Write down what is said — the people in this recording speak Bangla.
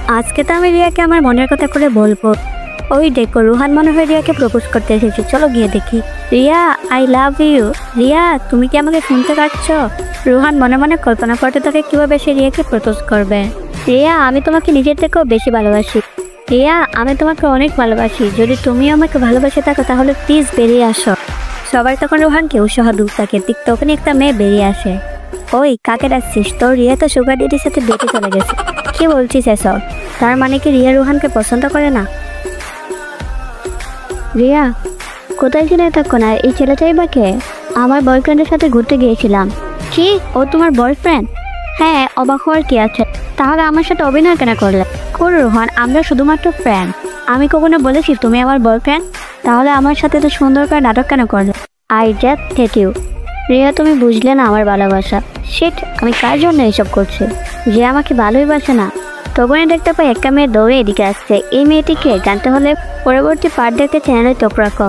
আজকে তো আমি রিয়াকে আমার মনের কথা করে বলবো। ওই দেখো রুহান মনে হয় রিয়াকে প্রপোজ করতে এসেছে, চলো গিয়ে দেখি। Riya, I love you. Riya, তুমি কি আমাকে শুনতে পাচ্ছ? রুহান মনে মনে কল্পনা করতে থাকে কিভাবে সে রিয়াকে প্রপোজ করবে। রিয়া, আমি তোমাকে নিজের থেকেও বেশি ভালোবাসি। রিয়া, আমি তোমাকে অনেক ভালোবাসি। যদি তুমিও আমাকে ভালোবাসে থাকো তাহলে প্লিজ বেরিয়ে আসো। সবাই তখন রুহানকে উৎসাহ দিতে থাকে, ঠিক তখনই একটা মেয়ে বেরিয়ে আসে। ওই, কাকে ডাকছিস? তোর রিয়া তো সুগার ডেডির সাথে ডেটে চলে গেছে। কি বলছিস এসব? তার মানে কি রিয়া রুহানকে পছন্দ করে না? রিয়া, কোথায় ছিলে এতক্ষণ? আর এই ছেলেটাই বা কে? আমার বয়ফ্রেন্ডের সাথে ঘুরতে গিয়েছিলাম। কি, ও তোমার বয়ফ্রেন্ড? হ্যাঁ, অবাক হওয়ার কি আছে? তাহলে আমার সাথে অভিনয় কেন করলে? কোন রোহান, আমরা শুধুমাত্র ফ্রেন্ড। আমি কখনো বলেছি তুমি আমার বয়ফ্রেন্ড? তাহলে আমার সাথে তো সুন্দর করে নাটক কেন করলে? I just hate you. Riya, তুমি বুঝলে না আমার ভালোবাসা। শিট, আমি কার জন্য এসব করছি? যে আমাকে ভালোই বাসে না। তখনই দেখতে পাই একটা মেয়ে দৌড়ে এদিকে আসছে। এই মেয়েটিকে জানতে হলে পরবর্তী পার্ট দেখতে চ্যানেলে চোখ রাখো।